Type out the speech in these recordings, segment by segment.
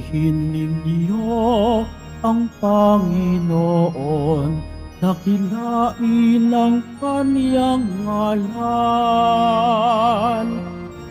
Purihin ninyo ang Panginoon, dakilain ang kaniyang ngalan.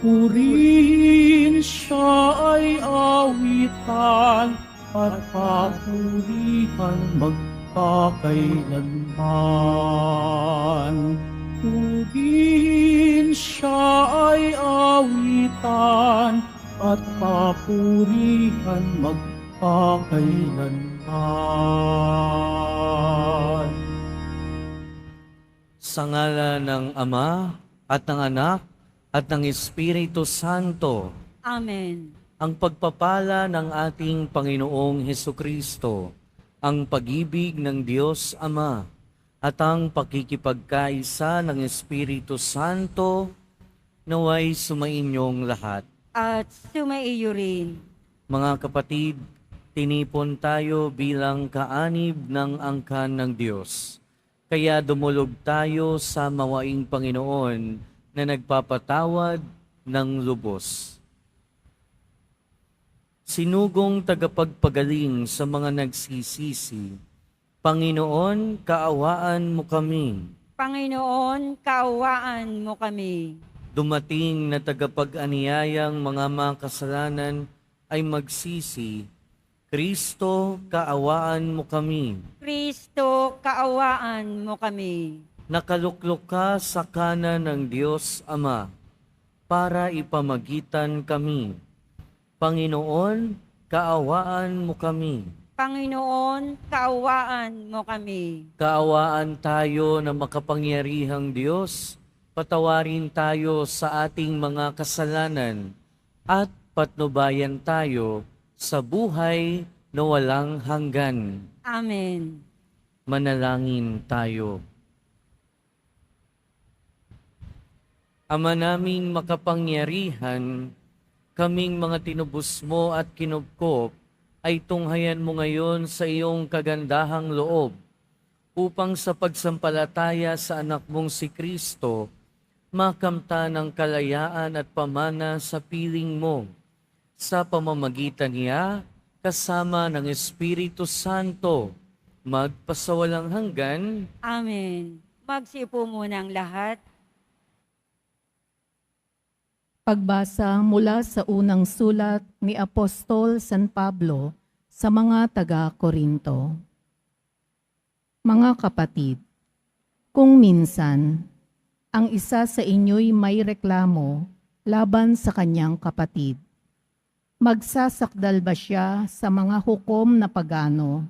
Purihin siya ay awitan at papurihan magpakailanman. Purihin siya ay awitan at papurihan magpakailanman. Sa ngalan ng Ama at ng Anak at ng Espiritu Santo, Amen. ang pagpapala ng ating Panginoong Hesukristo, ang pag-ibig ng Diyos Ama, at ang pakikipagkaisa ng Espiritu Santo, naway sumainyong lahat. At sumaiyo rin. Mga kapatid, tinipon tayo bilang kaanib ng angkan ng Diyos. Kaya dumulog tayo sa mawaing Panginoon na nagpapatawad ng lubos. Sinugong tagapagpagaling sa mga nagsisisi, Panginoon, kaawaan mo kami. Panginoon, kaawaan mo kami. Dumating na tagapag-aniyayang mga makasalanan ay magsisi, Kristo, kaawaan mo kami. Kristo, kaawaan mo kami. Nakaluklok ka sa kanan ng Diyos Ama para ipamagitan kami. Panginoon, kaawaan mo kami. Panginoon, kaawaan mo kami. Kaawaan tayo na makapangyarihang Diyos, patawarin tayo sa ating mga kasalanan at patnubayan tayo sa buhay na walang hanggan. Amen. Manalangin tayo. Ama naming makapangyarihan, kaming mga tinubos mo at kinupkop ay tunghayan mo ngayon sa iyong kagandahang loob upang sa pagsampalataya sa anak mong si Kristo, makamta ng kalayaan at pamana sa piling mo sa pamamagitan niya kasama ng Espiritu Santo magpasawalang hanggan. Amen. Magsipo muna ang lahat. Pagbasa mula sa unang sulat ni Apostol San Pablo sa mga taga-Korinto. Mga kapatid, kung minsan ang isa sa inyo'y may reklamo laban sa kanyang kapatid, magsasakdal ba siya sa mga hukom na pagano,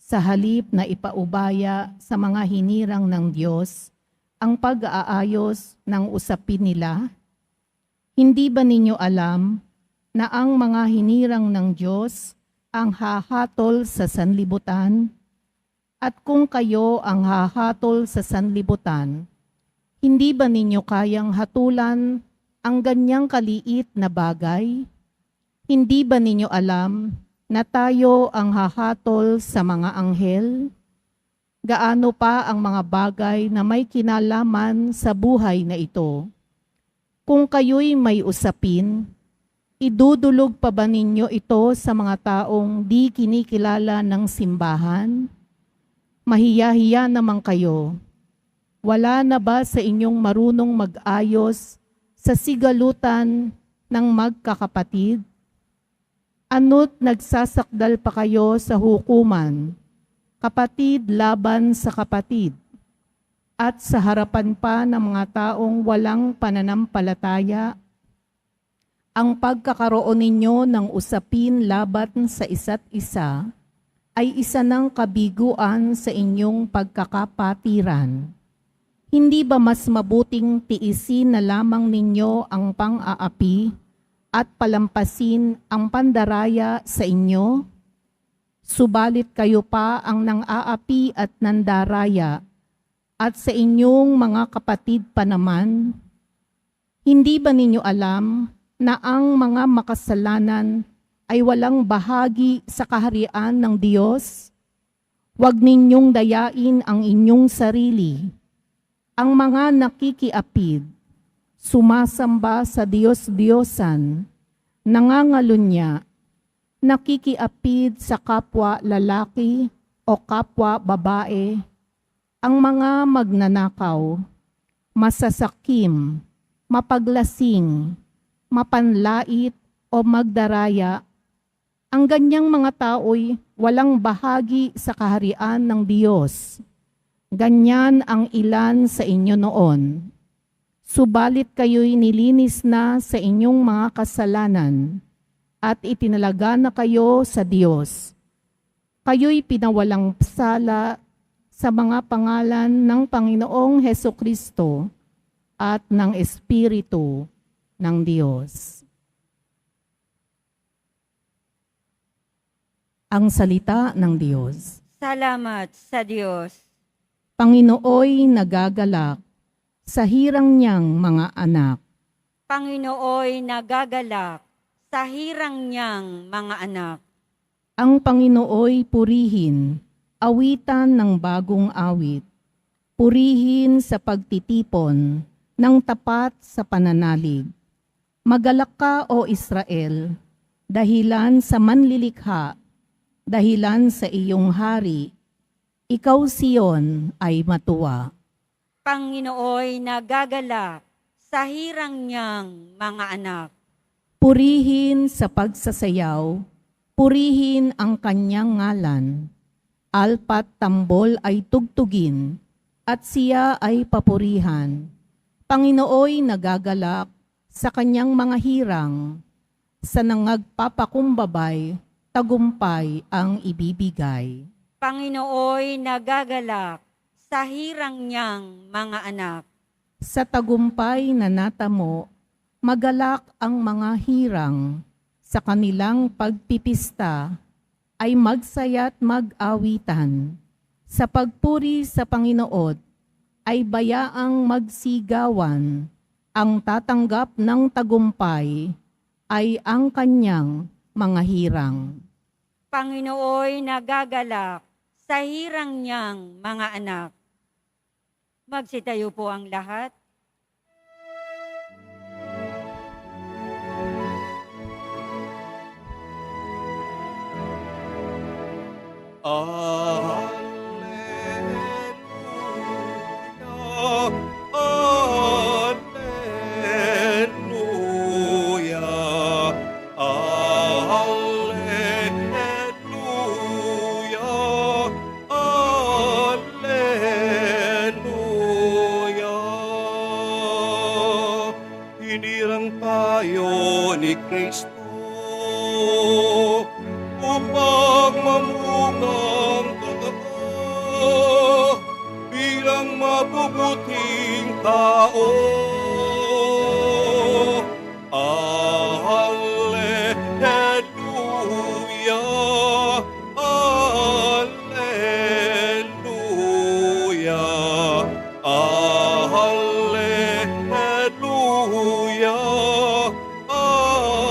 sa halip na ipaubaya sa mga hinirang ng Diyos ang pag-aayos ng usapin nila? Hindi ba ninyo alam na ang mga hinirang ng Diyos ang hahatol sa sanlibutan? At kung kayo ang hahatol sa sanlibutan, hindi ba ninyo kayang hatulan ang ganyang kaliit na bagay? Hindi ba ninyo alam na tayo ang hahatol sa mga anghel? Gaano pa ang mga bagay na may kinalaman sa buhay na ito? Kung kayo'y may usapin, idudulog pa ba ninyo ito sa mga taong di kinikilala ng simbahan? Mahiya-hiya naman kayo. Wala na ba sa inyong marunong mag-ayos sa sigalutan ng magkakapatid? Ano't nagsasakdal pa kayo sa hukuman, kapatid laban sa kapatid, at sa harapan pa ng mga taong walang pananampalataya? Ang pagkakaroon ninyo ng usapin laban sa isa't isa ay isa ng kabiguan sa inyong pagkakapatiran. Hindi ba mas mabuting tiisin na lamang ninyo ang pang-aapi at palampasin ang pandaraya sa inyo? Subalit kayo pa ang nang-aapi at nandaraya, at sa inyong mga kapatid pa naman. Hindi ba ninyo alam na ang mga makasalanan ay walang bahagi sa kaharian ng Diyos? Huwag ninyong dayain ang inyong sarili. Ang mga nakikiapid, sumasamba sa Diyos-Diyosan, nangangalunya, nakikiapid sa kapwa lalaki o kapwa babae, ang mga magnanakaw, masasakim, mapaglasing, mapanlait o magdaraya, ang ganyang mga tao'y walang bahagi sa kaharian ng Diyos. Ganyan ang ilan sa inyo noon. Subalit kayo'y nilinis na sa inyong mga kasalanan at itinalaga na kayo sa Diyos. Kayo'y pinawalang sala sa mga pangalan ng Panginoong Hesukristo at ng Espiritu ng Diyos. Ang salita ng Diyos. Salamat sa Diyos. Panginooy nagagalak sa hirang niyang mga anak. Panginooy nagagalak sa hirang niyang mga anak. Ang Panginooy purihin, awitan ng bagong awit. Purihin sa pagtitipon ng tapat sa pananalig. Magalak ka, O Israel, dahilan sa manlilikha, dahilan sa iyong hari. Ikaw, Sion, ay matuwa. Panginooy nagagalak sa hirang niyang mga anak. Purihin sa pagsasayaw, purihin ang kanyang ngalan. Alpat tambol ay tugtugin, at siya ay papurihan. Panginooy nagagalak sa kanyang mga hirang, sa nangagpapakumbabay, tagumpay ang ibibigay. Panginooy nagagalak sa hirang niyang mga anak. Sa tagumpay na natamo, magalak ang mga hirang. Sa kanilang pagpipista ay magsaya't mag-awitan. Sa pagpuri sa Panginoon ay bayaang magsigawan. Ang tatanggap ng tagumpay ay ang kanyang mga hirang. Panginooy nagagalak sa hirang niyang mga anak. Magsitayo po ang lahat. Hinirang tayo ni Kristo upang mamungang totoo bilang mabubuting tao. Alleluia, alleluia, alleluia, alleluia.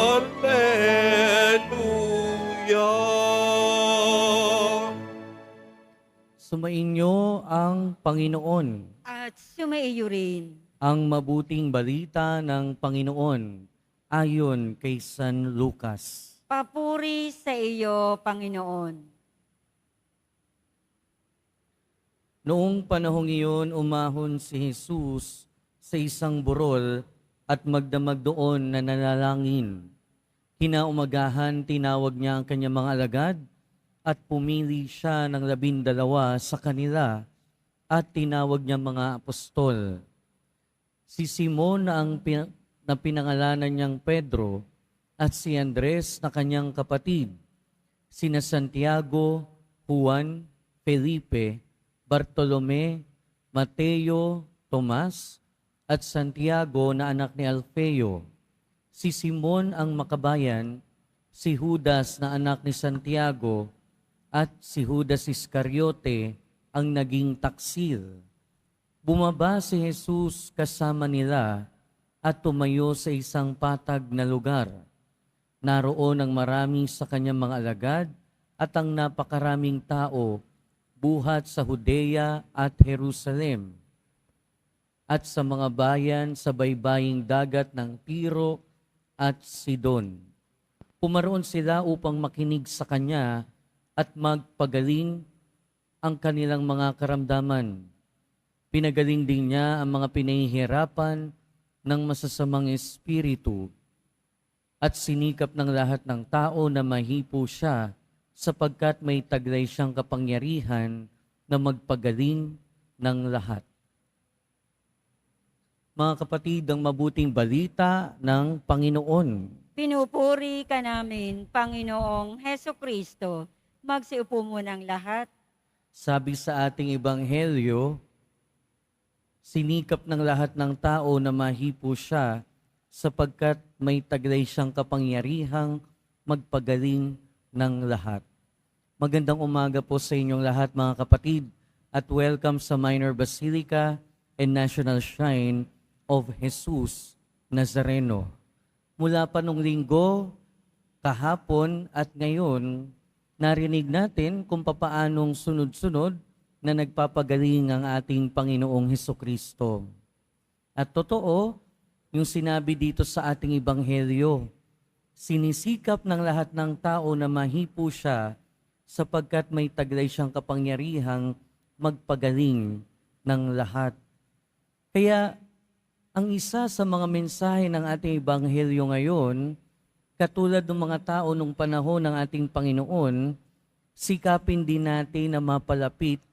Sumainyo ang Panginoon. At sumaiyo rin. Ang mabuting balita ng Panginoon ayon kay San Lucas. Papuri sa iyo, Panginoon. Noong panahong iyon, umahon si Jesus sa isang burol at magdamag doon na nanalangin. Kinaumagahan, tinawag niya ang kanyang mga alagad at pumili siya ng 12 sa kanila at tinawag niya mga apostol. Si Simon na pinangalanan niyang Pedro at si Andres na kanyang kapatid, sina Santiago, Juan, Felipe, Bartolome, Mateo, Tomas, at Santiago na anak ni Alfeo, si Simon ang makabayan, si Judas na anak ni Santiago, at si Judas Iscariote ang naging taksil. Bumaba si Jesus kasama nila at tumayo sa isang patag na lugar. Naroon ang marami sa kanyang mga alagad at ang napakaraming tao buhat sa Judea at Jerusalem at sa mga bayan sa baybaying dagat ng Tiro at Sidon. pumaroon sila upang makinig sa Kanya at magpagaling ang kanilang mga karamdaman. Pinagaling din niya ang mga pinahihirapan ng masasamang espiritu at sinikap ng lahat ng tao na mahipo siya sapagkat may taglay siyang kapangyarihan na magpagaling ng lahat. Mga kapatid, ang mabuting balita ng Panginoon. Pinupuri ka namin, Panginoong Heso Kristo. Magsiupo mo ng lahat. Sabi sa ating ebanghelyo, sinikap ng lahat ng tao na mahipo siya sapagkat may taglay siyang kapangyarihang magpagaling ng lahat. Magandang umaga po sa inyong lahat mga kapatid at welcome sa Minor Basilica and National Shrine of Jesus Nazareno. Mula pa nung linggo, kahapon at ngayon, narinig natin kung papaanong sunod-sunod na nagpapagaling ang ating Panginoong Hesukristo. At totoo, yung sinabi dito sa ating ebanghelyo, sinisikap ng lahat ng tao na mahipo siya sapagkat may taglay siyang kapangyarihang magpagaling ng lahat. Kaya, ang isa sa mga mensahe ng ating ebanghelyo ngayon, katulad ng mga tao nung panahon ng ating Panginoon, sikapin din natin na mapalapit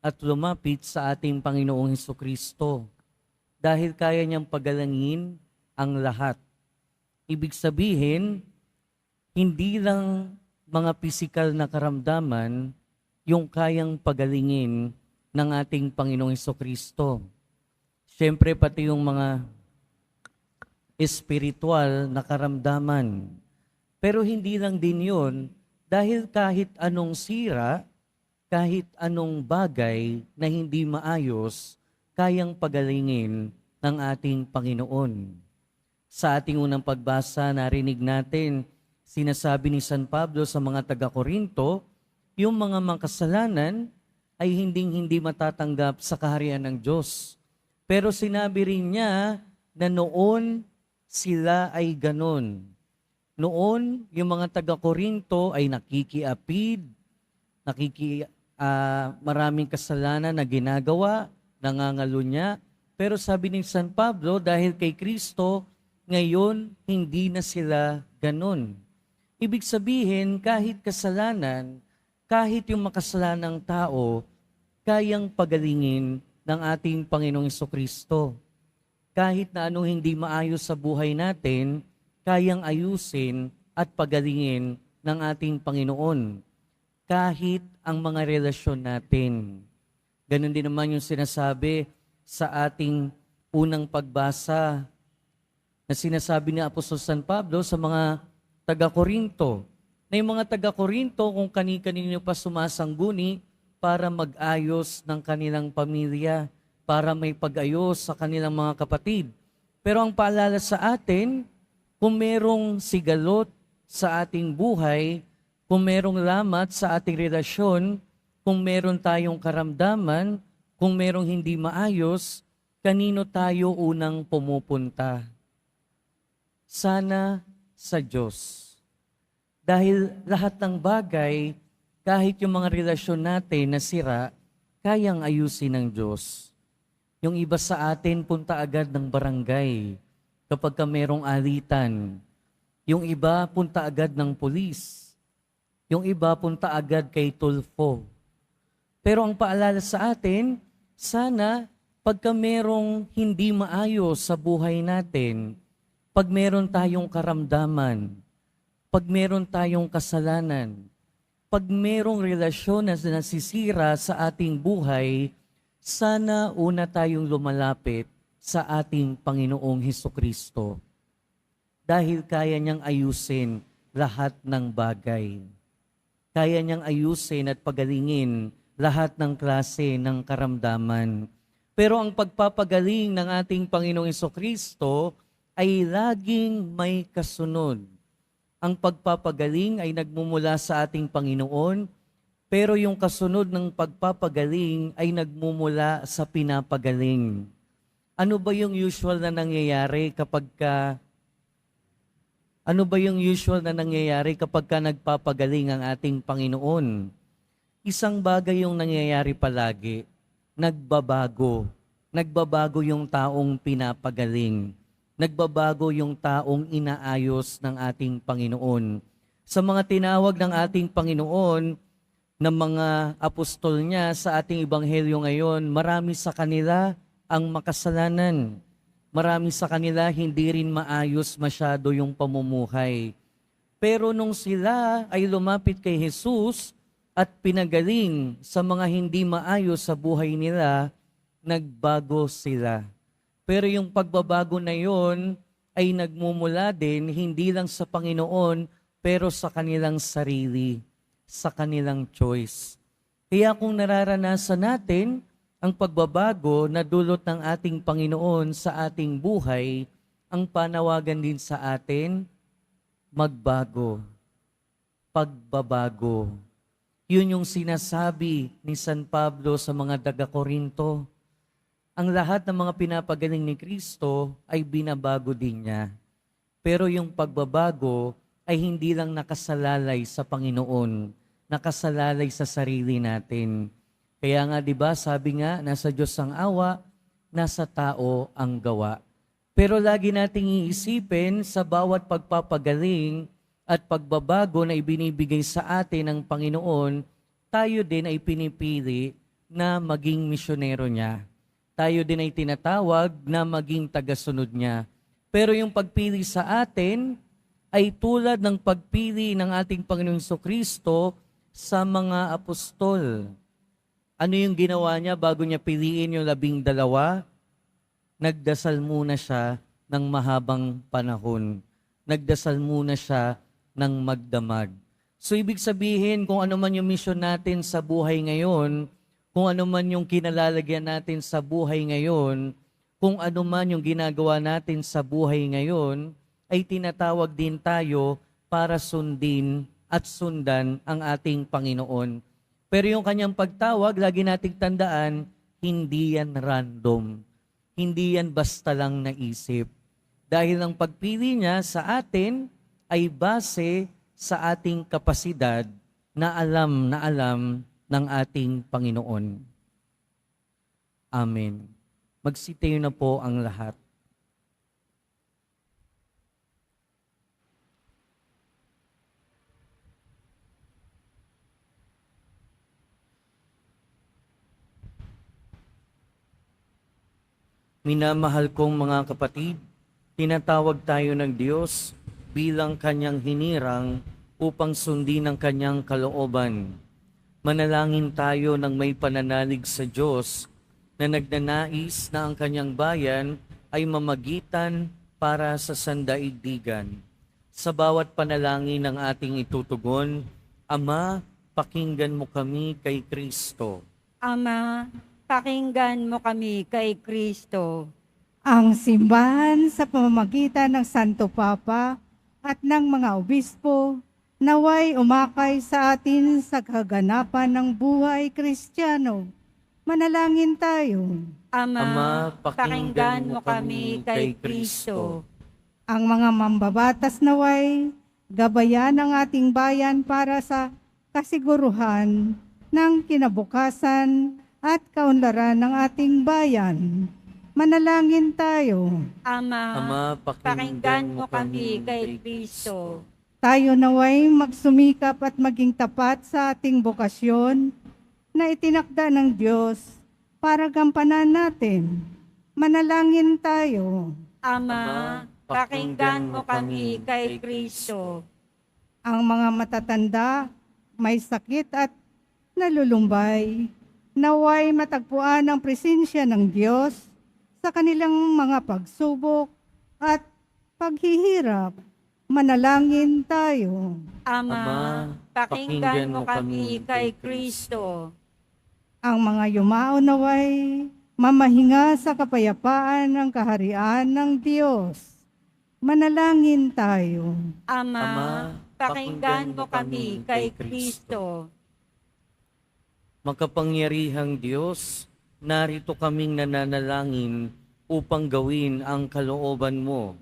at lumapit sa ating Panginoong Hesukristo dahil kaya niyang pagalangin ang lahat. Ibig sabihin, hindi lang mga pisikal na karamdaman yung kayang pagalingin ng ating Panginoong Hesukristo. Siyempre, pati yung mga espiritual na karamdaman. Pero hindi lang din yun, dahil kahit anong sira, kahit anong bagay na hindi maayos, kayang pagalingin ng ating Panginoon. Sa ating unang pagbasa, narinig natin, sinasabi ni San Pablo sa mga taga-Korinto, yung mga makasalanan ay hindi matatanggap sa kaharian ng Diyos. Pero sinabi rin niya na noon sila ay ganon. Noon, yung mga taga-Korinto ay nakikiapid, maraming kasalanan na ginagawa, nangangalunya. Pero sabi ni San Pablo, dahil kay Kristo, ngayon hindi na sila ganon. Ibig sabihin, kahit kasalanan, kahit yung makasalanang tao, kayang pagalingin ng ating Panginoong Hesukristo. Kahit na anong hindi maayos sa buhay natin, kayang ayusin at pagalingin ng ating Panginoon. Kahit ang mga relasyon natin. Ganon din naman yung sinasabi sa ating unang pagbasa na sinasabi ni Apostol San Pablo sa mga taga-Korinto. Na yung mga taga-Korinto kung kani-kanino pa sumasangguni para mag-ayos ng kanilang pamilya, para may pag-ayos sa kanilang mga kapatid. Pero ang paalala sa atin, kung merong sigalot sa ating buhay, kung merong lamat sa ating relasyon, kung meron tayong karamdaman, kung merong hindi maayos, kanino tayo unang pumupunta? Sana sa Diyos. Dahil lahat ng bagay, kahit yung mga relasyon natin na sira, kayang ayusin ng Diyos. Yung iba sa atin, punta agad ng barangay kapag ka merong alitan. Yung iba, punta agad ng pulis. Yung iba, punta agad kay Tulfo. Pero ang paalala sa atin, sana pagka merong hindi maayos sa buhay natin, pag meron tayong karamdaman, pag meron tayong kasalanan, pag merong relasyon na nasisira sa ating buhay, sana una tayong lumalapit sa ating Panginoong Hesukristo. Dahil kaya niyang ayusin lahat ng bagay. Kaya niyang ayusin at pagalingin lahat ng klase ng karamdaman. Pero ang pagpapagaling ng ating Panginoong Hesukristo ay laging may kasunod. Ang pagpapagaling ay nagmumula sa ating Panginoon, pero yung kasunod ng pagpapagaling ay nagmumula sa pinapagaling. Ano ba yung usual na nangyayari kapag Ano ba yung usual na nangyayari kapag ka nagpapagaling ang ating Panginoon? Isang bagay yung nangyayari palagi, nagbabago. Nagbabago yung taong pinapagaling. Nagbabago yung taong inaayos ng ating Panginoon. Sa mga tinawag ng ating Panginoon, ng mga apostol niya sa ating ebanghelyo ngayon, marami sa kanila ang makasalanan. Marami sa kanila hindi rin maayos masyado yung pamumuhay. Pero nung sila ay lumapit kay Jesus at pinagaling sa mga hindi maayos sa buhay nila, nagbago sila. Pero yung pagbabago na yon ay nagmumula din hindi lang sa Panginoon, pero sa kanilang sarili, sa kanilang choice. Kaya kung nararanasan natin ang pagbabago na dulot ng ating Panginoon sa ating buhay, ang panawagan din sa atin, magbago, pagbabago. Yun yung sinasabi ni San Pablo sa mga taga-Korinto. Ang lahat ng mga pinapagaling ni Kristo ay binabago din niya. Pero yung pagbabago ay hindi lang nakasalalay sa Panginoon, nakasalalay sa sarili natin. Kaya nga 'di ba, sabi nga, nasa Diyos ang awa, nasa tao ang gawa. Pero lagi nating iisipin sa bawat pagpapagaling at pagbabago na ibinibigay sa atin ng Panginoon, tayo din ay pinipili na maging misyonero niya. Tayo din ay tinatawag na maging tagasunod niya. Pero yung pagpili sa atin ay tulad ng pagpili ng ating Panginoong Jesucristo sa mga apostol. Ano yung ginawa niya bago niya piliin yung 12? Nagdasal muna siya ng mahabang panahon. Nagdasal muna siya ng magdamag. So ibig sabihin, kung ano man yung mission natin sa buhay ngayon, kung ano man yung kinalalagyan natin sa buhay ngayon, kung ano man yung ginagawa natin sa buhay ngayon, ay tinatawag din tayo para sundin at sundan ang ating Panginoon. Pero yung kanyang pagtawag, lagi nating tandaan, hindi yan random. Hindi yan basta lang naisip. Dahil ang pagpili niya sa atin ay base sa ating kapasidad na alam ng ating Panginoon. Amen. Magsitayo na po ang lahat. Minamahal kong mga kapatid, tinatawag tayo ng Diyos bilang kanyang hinirang upang sundin ang kanyang kalooban. Manalangin tayo ng may pananalig sa Diyos na nagnanais na ang kanyang bayan ay mamagitan para sa sandaigdigan. Sa bawat panalangin ng ating itutugon, Ama, pakinggan mo kami kay Kristo. Ama, pakinggan mo kami kay Kristo. Ang simbahan sa pamamagitan ng Santo Papa at ng mga obispo naway umakay sa atin sa kaganapan ng buhay Kristiyano. Manalangin tayo. Ama, pakinggan mo kami kay Kristo. Ang mga mambabatas naway gabayan ng ating bayan para sa kasiguruhan ng kinabukasan at kaunlaran ng ating bayan. Manalangin tayo. Ama, pakinggan mo kami kay Kristo. Tayo naway magsumikap at maging tapat sa ating bokasyon na itinakda ng Diyos para gampanan natin. Manalangin tayo. Ama, pakinggan mo kami kay Kristo. Ang mga matatanda, may sakit at nalulumbay, naway matagpuan ang presensya ng Diyos sa kanilang mga pagsubok at paghihirap. Manalangin tayo. Ama, pakinggan mo kami kay Kristo. Ang mga yumao naway mamahinga sa kapayapaan ng kaharian ng Diyos. Manalangin tayo. Ama, pakinggan mo kami kay Kristo. Makapangyarihang Diyos, narito kaming nananalangin upang gawin ang kalooban mo.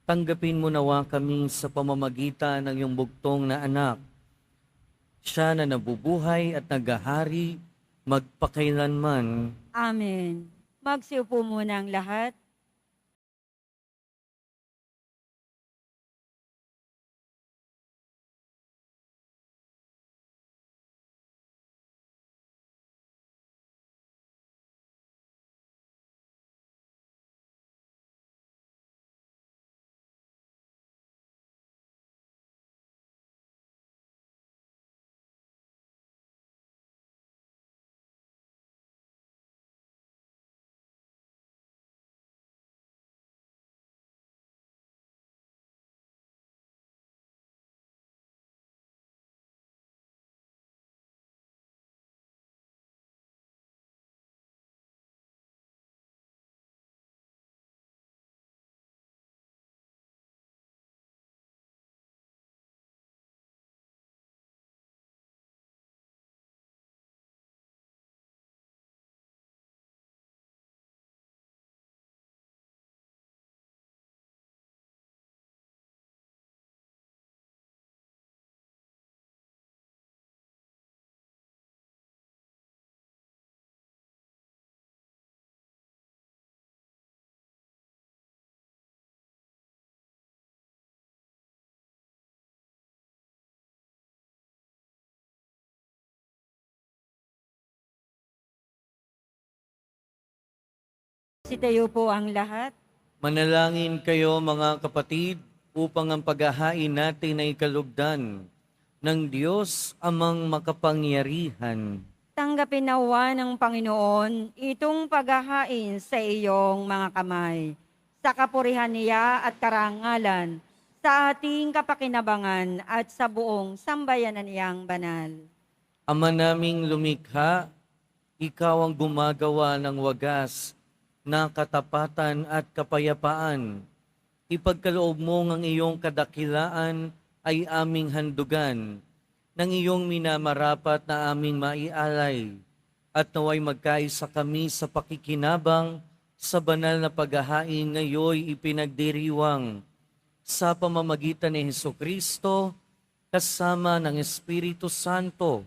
Tanggapin mo nawa kami sa pamamagitan ng iyong bugtong na anak. Siya na nabubuhay at naghahari magpakailanman. Amen. Magsiupo muna ang lahat. Sitayo po ang lahat. Manalangin kayo mga kapatid upang ang paghahain natin ay kalugdan ng Diyos amang makapangyarihan. Tanggapin nawa ng Panginoon itong paghahain sa iyong mga kamay, sa kapurihan niya at karangalan, sa ating kapakinabangan at sa buong sambayanan niyang banal. Ama naming lumikha, ikaw ang gumagawa ng wagas na katapatan at kapayapaan. Ipagkaloob mo ang iyong kadakilaan ay aming handugan, ng iyong minamarapat na aming maialay, at naway magkaisa kami sa pakikinabang sa banal na paghahain ngayoy ipinagdiriwang sa pamamagitan ni Hesukristo kasama ng Espiritu Santo,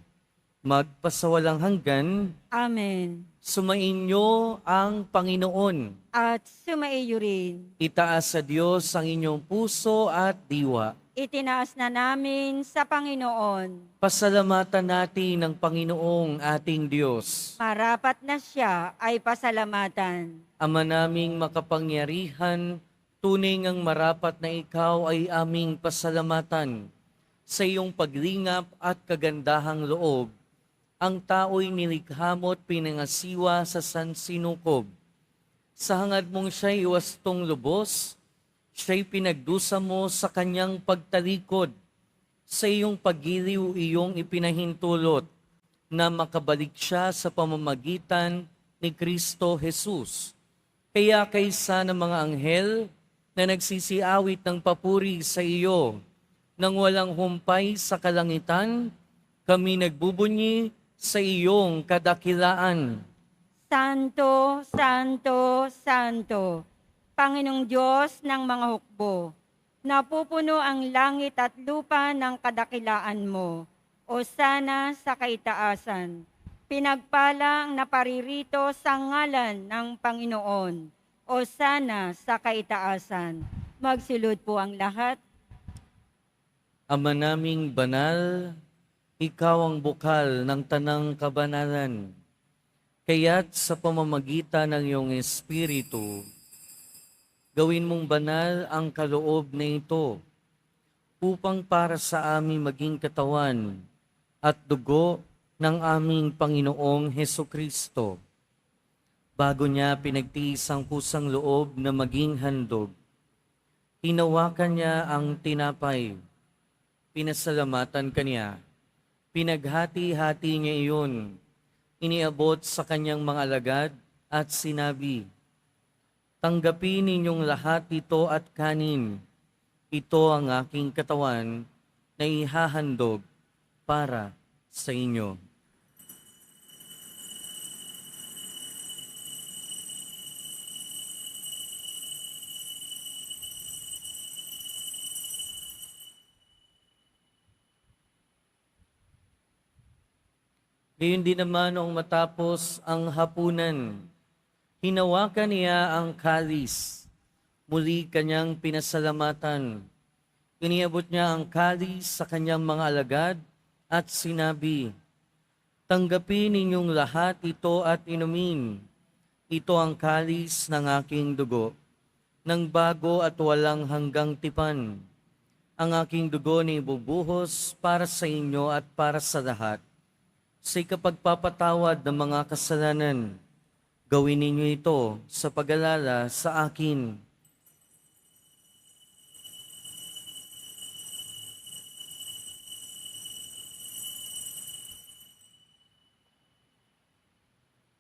magpasawalang hanggan. Amen. Sumainyo ang Panginoon. At sumaiyo rin. Itaas sa Diyos ang inyong puso at diwa. Itinaas na namin sa Panginoon. Pasalamatan natin ang Panginoong ating Diyos. Marapat na siya ay pasalamatan. Ama naming makapangyarihan, tunay ngang marapat na ikaw ay aming pasalamatan. Sa iyong paglingap at kagandahang loob, ang tao'y nilikha mo at pinangasiwa sa sansinukob. Sa hangad mong siya'y wastong lubos, siya'y pinagdusa mo sa kanyang pagtalikod. Sa iyong pagiliw iyong ipinahintulot na makabalik siya sa pamamagitan ni Kristo Jesus. Kaya kaysa ng mga anghel na nagsisiawit ng papuri sa iyo, nang walang humpay sa kalangitan, kami nagbubunyi sa iyong kadakilaan. Santo, Santo, Santo, Panginoong Diyos ng mga hukbo, napupuno ang langit at lupa ng kadakilaan mo, o sana sa kaitaasan. Pinagpala ang naparirito sa ngalan ng Panginoon, o sana sa kaitaasan. Magsilod po ang lahat. Ama naming banal, ikaw ang bukal ng tanang kabanalan. Kaya't sa pamamagitan ng iyong Espiritu, gawin mong banal ang kaloob na ito upang para sa aming maging katawan at dugo ng aming Panginoong Hesukristo. Bago niya pinagtiis ang kusang loob na maging handog, hinawakan niya ang tinapay, pinasalamatan kaniya, pinaghati-hati niya iyon, iniabot sa kanyang mga alagad at sinabi, tanggapin ninyong lahat ito at kanin. Ito ang aking katawan na ihahandog para sa inyo. Gayon din naman noong matapos ang hapunan, hinawakan niya ang kalis. Muli kanyang pinasalamatan. Iniabot niya ang kalis sa kanyang mga alagad at sinabi, "Tanggapin ninyong lahat ito at inumin. Ito ang kalis ng aking dugo, ng bago at walang hanggang tipan. Ang aking dugo na ibubuhos para sa inyo at para sa lahat. Sa ikapagpapatawad ng mga kasalanan, gawin ninyo ito sa pag-alala sa akin."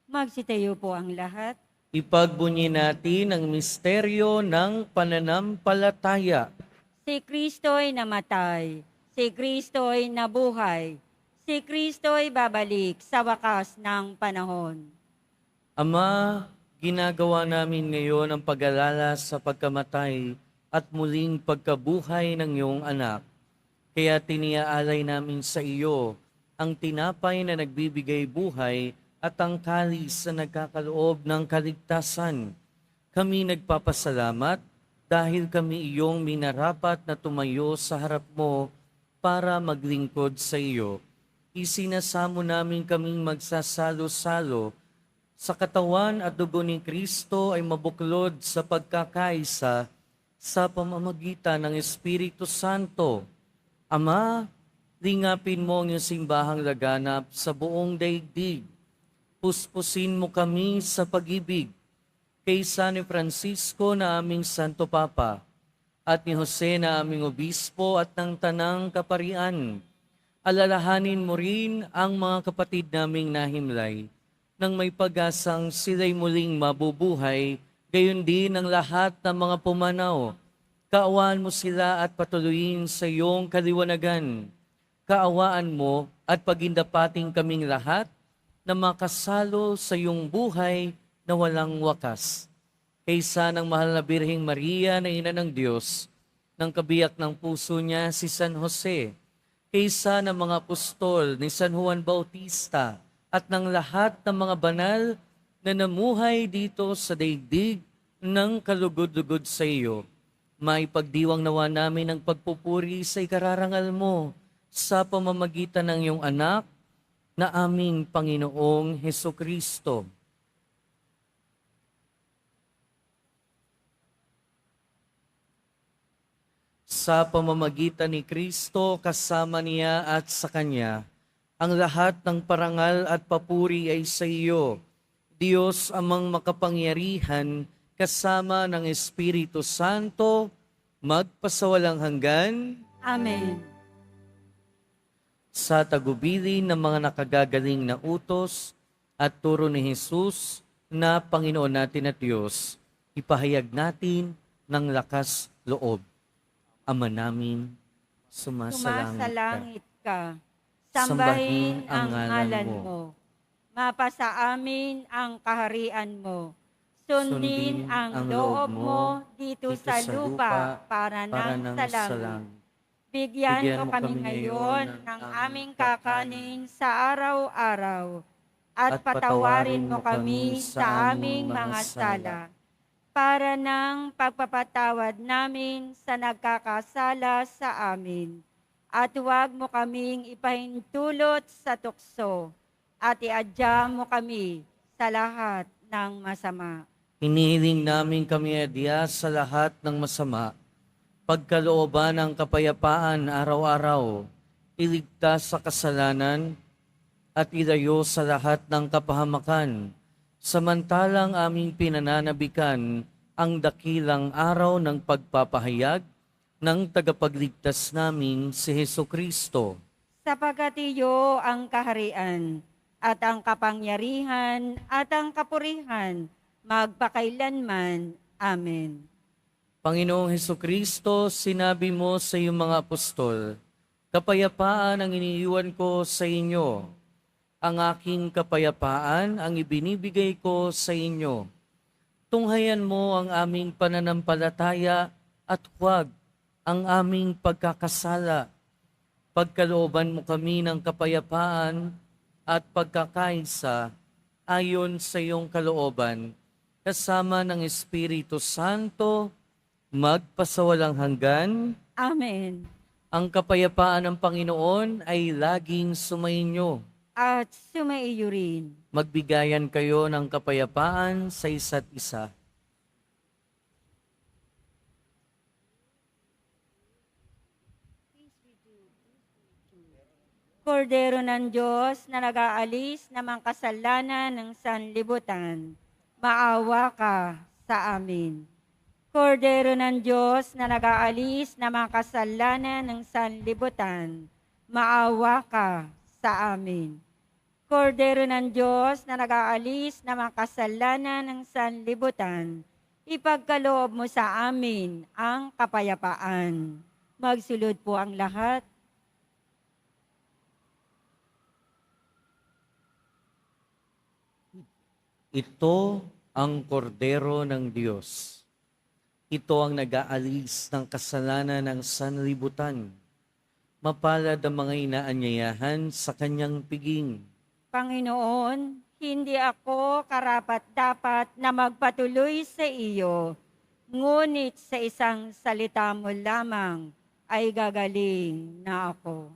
Magsitayo po ang lahat. Ipagbunyi natin ang misteryo ng pananampalataya. Si Kristo'y namatay, si Kristo'y nabuhay, si Kristo'y babalik sa wakas ng panahon. Ama, ginagawa namin ngayon ang pag-alala sa pagkamatay at muling pagkabuhay ng iyong anak. Kaya tiniaalay namin sa iyo ang tinapay na nagbibigay buhay at ang kalis na nagkakaloob ng kaligtasan. Kami nagpapasalamat dahil kami iyong minarapat na tumayo sa harap mo para maglingkod sa iyo. Isinasamo namin kaming magsasalo-salo sa katawan at dugo ni Kristo ay mabuklod sa pagkakaisa sa pamamagitan ng Espiritu Santo. Ama, lingapin mo ang iyong simbahang laganap sa buong daigdig. Puspusin mo kami sa pag-ibig kay San Francisco na aming Santo Papa at ni Jose na aming Obispo at ng Tanang Kaparian. Alalahanin mo rin ang mga kapatid naming nahimlay nang may pag-asang sila'y muling mabubuhay, gayon din ang lahat ng mga pumanaw. Kaawaan mo sila at patuloyin sa iyong kaliwanagan. Kaawaan mo at pagindapating kaming lahat na makasalo sa iyong buhay na walang wakas. Kaysa ng mahal na Birheng Maria na Ina ng Diyos, ng kabiyak ng puso niya si San Jose, kaysa ng mga apostol ni San Juan Bautista, at ng lahat ng mga banal na namuhay dito sa daigdig ng kalugod-lugod sa iyo, maipagdiwang nawa namin ang pagpupuri sa ikararangal mo sa pamamagitan ng iyong anak na aming Panginoong Hesukristo. Sa pamamagitan ni Kristo, kasama niya at sa Kanya, ang lahat ng parangal at papuri ay sa iyo, Diyos amang makapangyarihan, kasama ng Espiritu Santo, magpasawalang hanggan. Amen. Sa tagubilin ng mga nakagagaling na utos at turo ni Jesus na Panginoon natin at Diyos, ipahayag natin ng lakas loob. Ama namin, Sumasalangit ka. Sambahin ang ngalan mo. Mapasa amin ang kaharian mo. Sundin ang loob mo dito sa lupa para nang sa langit. Bigyan mo kami ngayon ng aming kakanin sa araw-araw at patawarin mo kami sa aming mga sala para ng pagpapatawad namin sa nagkakasala sa amin. At huwag mo kaming ipahintulot sa tukso at iadya mo kami sa lahat ng masama. Hinihiling namin kami adya sa lahat ng masama, pagkalooban ng kapayapaan araw-araw, iligtas sa kasalanan, at ilayo sa lahat ng kapahamakan, samantalang aming pinananabikan ang dakilang araw ng pagpapahayag ng tagapagligtas namin si Hesukristo. Sapagkat iyo ang kaharian at ang kapangyarihan at ang kapurihan magpakailanman. Amen. Panginoong Hesukristo, sinabi mo sa iyong mga apostol, kapayapaan ang iniiwan ko sa inyo. Ang aking kapayapaan ang ibinibigay ko sa inyo. Tunghayan mo ang aming pananampalataya at huwag ang aming pagkakasala. Pagkalooban mo kami ng kapayapaan at pagkakaisa ayon sa iyong kalooban, kasama ng Espiritu Santo, magpasawalang hanggan. Amen. Ang kapayapaan ng Panginoon ay laging sumainyo. At sumaiyo rin. Magbigayan kayo ng kapayapaan sa isa't isa. Kordero ng Diyos na nag-aalis ng mga kasalanan ng sanlibutan, maawa ka sa amin. Kordero ng Diyos na nag-aalis ng mga kasalanan ng sanlibutan, maawa ka sa amin. Kordero ng Diyos na nag-aalis ng mga kasalanan ng sanlibutan, ipagkaloob mo sa amin ang kapayapaan. Magsulod po ang lahat. Ito ang kordero ng Diyos. Ito ang nag-aalis ng kasalanan ng sanlibutan. Mapalad ang mga inaanyayahan sa kanyang piging. Panginoon, hindi ako karapat-dapat na magpatuloy sa iyo, ngunit sa isang salita mo lamang ay gagaling na ako.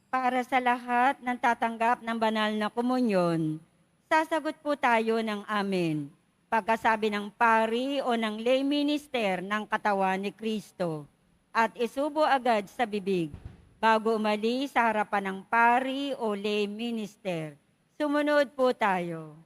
Para sa lahat ng tatanggap ng banal na komunyon, sasagot po tayo ng amen. Pagkasabi ng pari o ng lay minister ng katawan ni Kristo at isubo agad sa bibig bago umalis sa harapan ng pari o lay minister. Sumunod po tayo.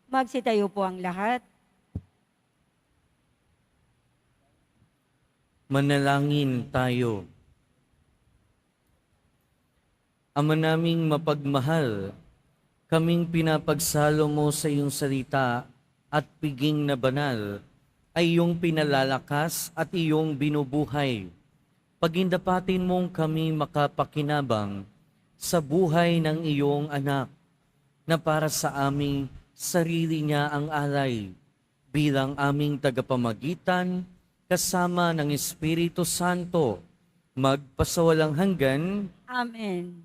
Magsitayo po ang lahat. Manalangin tayo. Ama naming mapagmahal, kaming pinapagsalo mo sa iyong salita at piging na banal, ay iyong pinalalakas at iyong binubuhay. Pagindapatin mong kami makapakinabang sa buhay ng iyong anak, na para sa aming sarili niya ang alay, bilang aming tagapamagitan, kasama ng Espiritu Santo, magpasawalang hanggan. Amen.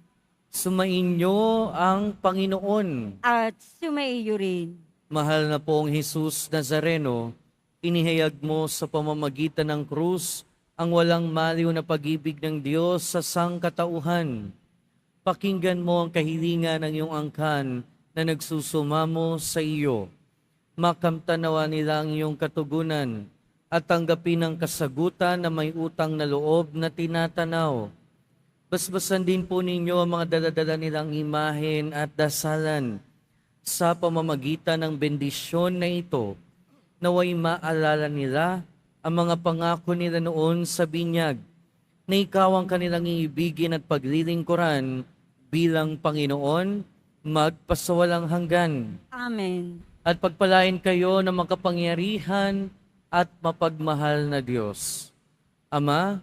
Sumainyo ang Panginoon. At sumaiyo rin. Mahal na pong Jesus Nazareno, inihayag mo sa pamamagitan ng krus ang walang maliw na pag-ibig ng Diyos sa sangkatauhan. Pakinggan mo ang kahilingan ng iyong angkan na nagsusumamo sa iyo. Makamtanawa nila ang iyong katugunan at tanggapin ang kasagutan na may utang na loob na tinatanaw. Basbasan din po ninyo ang mga daladala nilang imahen at dasalan sa pamamagitan ng bendisyon na ito, naway maalala nila ang mga pangako nila noon sa binyag, na ikaw ang kanilang iibigin at paglilingkuran bilang Panginoon, magpasawalang hanggan. Amen. At pagpalain kayo ng makapangyarihan at mapagmahal na Diyos, Ama,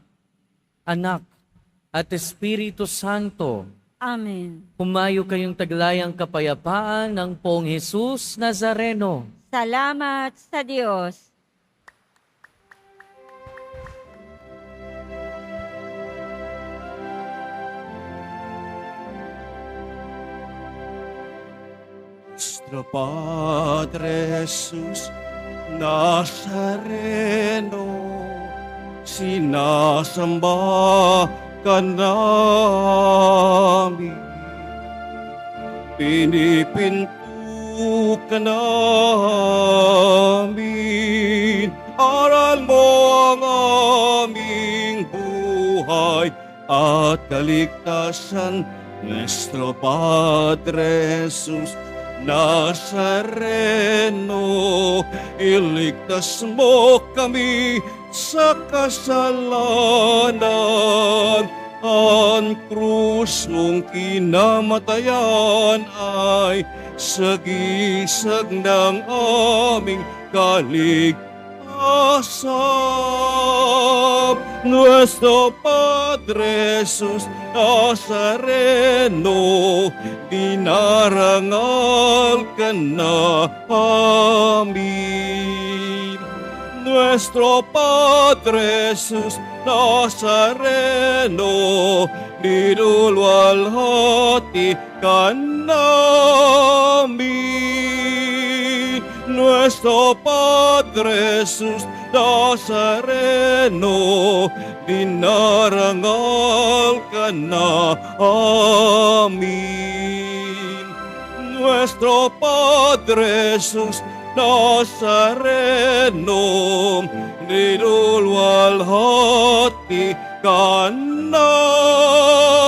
Anak, at Espiritu Santo. Amen. Humayo kayong taglayang kapayapaan ng Poong Jesus Nazareno. Salamat sa Diyos. Nuestro Padre Jesús Nazareno, sinasamba ka namin, pinipinto ka namin, aral mo ang aming buhay at kaligtasan. Nuestro Padre Jesus Nazareno, iligtas mo kami sa kasalanan. Ang krus mong kinamatayan ay sagisag ng aming kaligtasan. Nuestro Padre Jesus Nazareno, dinarangal ka namin. Nuestro Padre Jesus Nazareno, nilulwalhati ka namin. Nuestro Padre Jesus Nazareno, dinarangal ka namin. Nuestro Padre Jesus Nazareno, nilulwalhati ka namin.